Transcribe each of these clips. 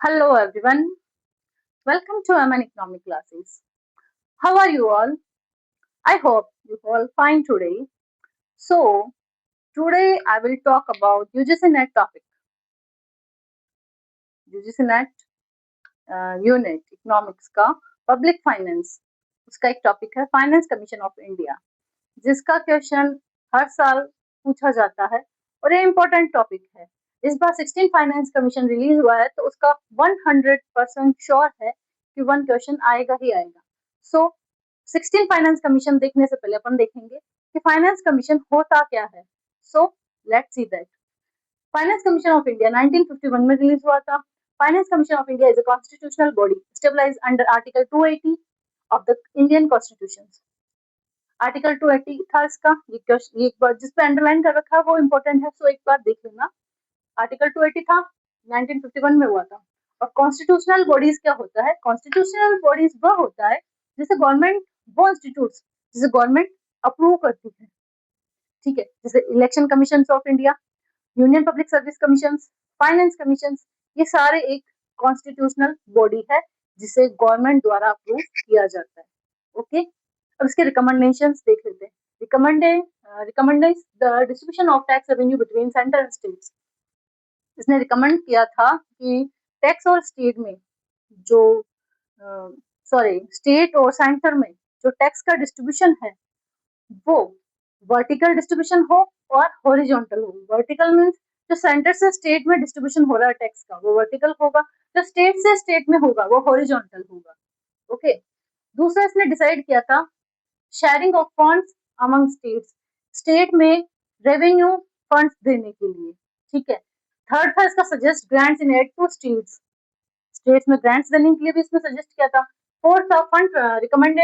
Hello everyone, welcome to Aman Economic Classes. How are you all? I hope you all fine today. So, today I will talk about UGC NET topic. UGC NET unit economics का public finance उसका एक topic है finance commission of India जिसका question हर साल पूछा जाता है और ये इम्पोर्टेंट टॉपिक है। इस बार 16 फाइनेंस कमीशन रिलीज हुआ है तो उसका 100% श्योर है कि वन क्वेश्चन आएगा ही आएगा। सो 16 फाइनेंस कमीशन देखने से पहले अपन देखेंगे कि फाइनेंस कमीशन होता क्या है। So let's see that. Finance commission of India 1951 में रिलीज हुआ था। Finance commission of India is a constitutional body stabilised under article 280 of the Indian constitution. Article 280 था इसका, ये एक बार जिस पे अंडरलाइन कर रखा है वो इम्पोर्टेंट है, सो एक बार देख लेना। आर्टिकल 280 था, 1951 में हुआ था। और कॉन्स्टिट्यूशनल बॉडीज क्या होता है? कॉन्स्टिट्यूशनल बॉडीज वह होता है जिसे गवर्नमेंट, वो इंस्टीट्यूट जिसे गवर्नमेंट अप्रूव करती है, ठीक है, जैसे election commission of India, union public service commission, finance commission, ये सारे एक कॉन्स्टिट्यूशनल बॉडी है जिसे गवर्नमेंट द्वारा अप्रूव किया जाता है। ओके, अब इसके रिकमेंडेशंस देख लेते हैं। Recommended the distribution of tax revenue between centre and states. इसने रिकमेंड किया था कि टैक्स और स्टेट में जो स्टेट और सेंटर में जो टैक्स का डिस्ट्रीब्यूशन है वो वर्टिकल डिस्ट्रीब्यूशन हो और हॉरिजॉन्टल हो। वर्टिकल मींस जो सेंटर से स्टेट में डिस्ट्रीब्यूशन हो रहा है टैक्स का वो वर्टिकल होगा, जो स्टेट से स्टेट में होगा वो हॉरिजॉन्टल होगा। ओके, दूसरा इसने डिसाइड किया था sharing of funds among states, state में रेवेन्यू फंड्स देने के लिए, ठीक है। थर्ड था इसका suggest grants in aid to states, states में ग्रांट्स देने के लिए भी इसने सजेस्ट किया था। फोर्थ था fund recommend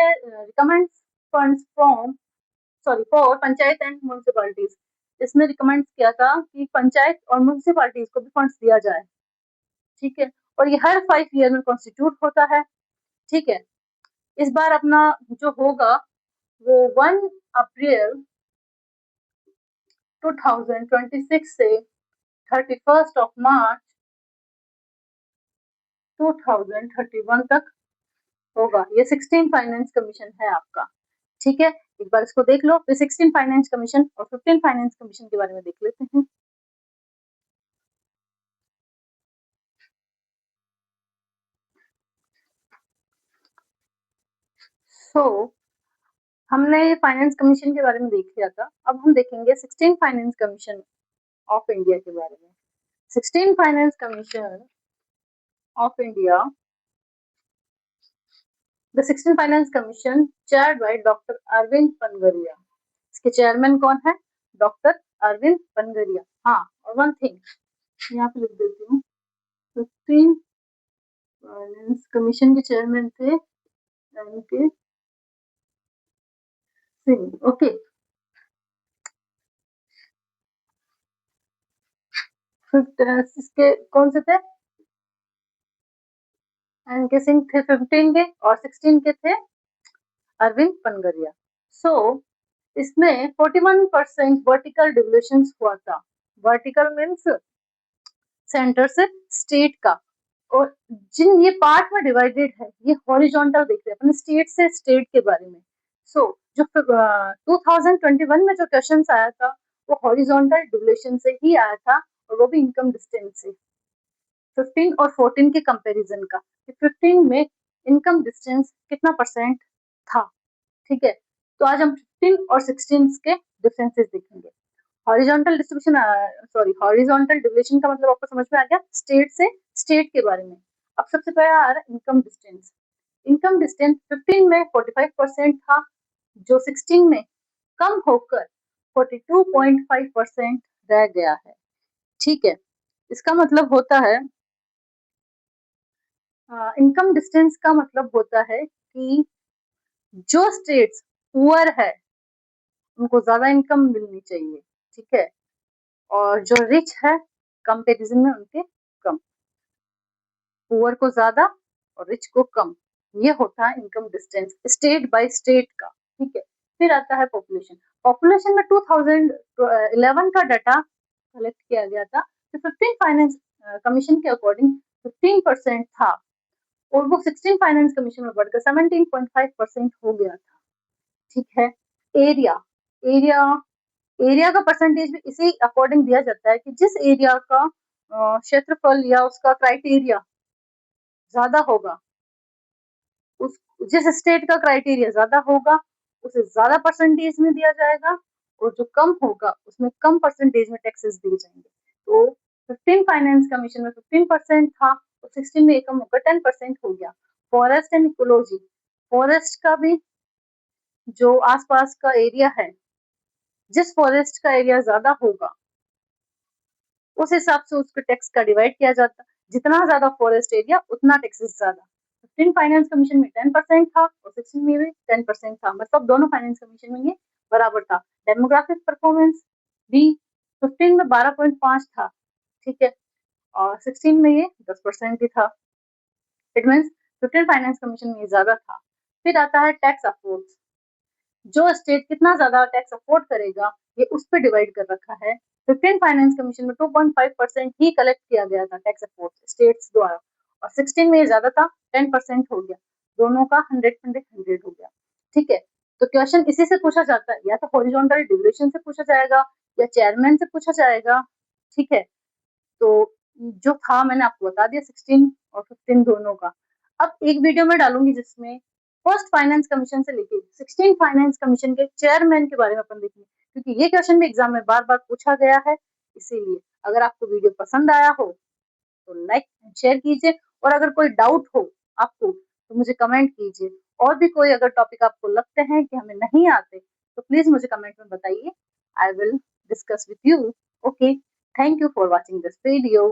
funds from for panchayat and municipalities, इसने रिकमेंड किया था कि पंचायत और म्यूनिसिपैलिटीज को भी फंड्स दिया जाए, ठीक है। और ये हर 5 ईयर में कॉन्स्टिट्यूट होता है, ठीक है। इस बार अपना जो होगा वो 1 अप्रैल 2026 से 31 मार्च 2031 तक होगा। ये 16 फाइनेंस कमीशन है आपका, ठीक है। एक बार इसको देख लो, फिर 16 फाइनेंस कमीशन और 15 फाइनेंस कमीशन के बारे में देख लेते हैं। सो हमने फाइनेंस कमीशन के बारे में देख लिया था, अब हम देखेंगे 16 फाइनेंस कमीशन ऑफ इंडिया के बारे में। 16 finance commission of India, the 16 finance commission chaired by doctor Arvind Panagariya. इसके चेयरमैन कौन है? डॉक्टर अरविंद पनगरिया। हाँ, और वन थिंग यहाँ पे लिख देती हूँ, 15 फाइनेंस कमीशन के चेयरमैन थे एन के सिंह। ओके, इसके कौन से थे? एन के सिंह थे 15 के, और 16 के थे अरविंद पनगरिया। सो इसमें 41% वर्टिकल डिविलेशन हुआ था। वर्टिकल मीन्स सेंटर से स्टेट का, और जिन ये पार्ट में डिवाइडेड है ये हॉरिजॉन्टल देख रहे हैं अपने स्टेट से स्टेट के बारे में। सो जो 2021 में जो क्वेश्चन आया था वो हॉरिजॉन्टल डिविलेशन से ही आया था, और वो भी इनकम डिस्टेंस से 15 और 14 के कंपैरिजन का। 15 में इनकम डिस्टेंस कितना परसेंट था, ठीक है। तो आज हम 15 और 16 के डिफरेंसेस देखेंगे। हॉरिजॉन्टल डिस्ट्रीब्यूशन, हॉरिजॉन्टल डिविजन का मतलब आपको समझ में आ गया, स्टेट से स्टेट के बारे में। अब सबसे पहला आ रहा है इनकम डिस्टेंस। इनकम डिस्टेंस 15 में 45% था, जो 16 में कम होकर 42.5% रह गया है, ठीक है। इसका मतलब होता है, इनकम डिस्टेंस का मतलब होता है कि जो स्टेट्स पुअर है उनको ज्यादा इनकम मिलनी चाहिए, ठीक है, और जो रिच है कंपैरिजन में उनके कम। पुअर को ज्यादा और रिच को कम, ये होता है income distance state by state का, ठीक है। फिर आता है पॉपुलेशन। पॉपुलेशन में 2011 का डाटा कलेक्ट किया गया था, तो 15 फाइनेंस कमीशन के अकॉर्डिंग 15% था और वो 16 फाइनेंस कमीशन में बढ़कर 17.5% हो गया था। ठीक है। एरिया एरिया एरिया का परसेंटेज भी इसी अकॉर्डिंग दिया जाता है कि जिस एरिया का क्षेत्रफल या उसका क्राइटेरिया ज्यादा होगा, उस जिस स्टेट का क्राइटेरिया ज्यादा होगा उसे ज्यादा परसेंटेज में दिया जाएगा और जो कम होगा उसमें कम परसेंटेज में टैक्सेस दिए जाएंगे। तो 15 फाइनेंस कमीशन में 15% था और 16 में कम होकर 10% हो गया। फॉरेस्ट एंड इकोलॉजी, फॉरेस्ट का भी जो आसपास का एरिया है, जिस फॉरेस्ट का एरिया ज्यादा होगा उस हिसाब से उसके टैक्स का डिवाइड किया जाता। जितना ज्यादा फॉरेस्ट एरिया उतना टैक्सेस ज्यादा। 15 फाइनेंस कमीशन में 10% था और 16 में भी 10% था, मतलब दोनों फाइनेंस कमीशन में ये बराबर था। डेमोग्राफिक परफॉर्मेंस भी 15 में 12.5 था, ठीक है, और 16 में ये 10% ही था। इट मीन्स 15 फाइनेंस कमीशन में ये ज्यादा था। फिर आता है टैक्स अफोर्ड्स। जो स्टेट कितना ज्यादा टैक्स अफोर्ड करेगा ये उस पर डिवाइड कर रखा है। 15 फाइनेंस कमीशन में 2.5% ही कलेक्ट किया गया था टैक्स अफोर्ड स्टेट्स द्वारा और 16 में ये ज्यादा था, 10% हो गया। दोनों का 100 हो गया। ठीक है। तो क्वेश्चन इसी से पूछा जाता है, या तो हॉरिजॉन्टल डिविडेशन से पूछा जाएगा या चेयरमैन से पूछा जाएगा। ठीक है। तो जो था मैंने आपको बता दिया 16 और 15 दोनों का। अब एक वीडियो में डालूंगी जिसमें फर्स्ट फाइनेंस कमीशन से लेके 16 फाइनेंस कमीशन के चेयरमैन के बारे में अपन देखेंगे, क्योंकि ये क्वेश्चन भी एग्जाम में बार बार पूछा गया है। इसीलिए अगर आपको वीडियो पसंद आया हो तो लाइक शेयर कीजिए, और अगर कोई डाउट हो आपको तो मुझे कमेंट कीजिए। और भी कोई अगर टॉपिक आपको लगते हैं कि हमें नहीं आते तो प्लीज मुझे कमेंट में बताइए। I will discuss with you. Okay, thank you for watching this video.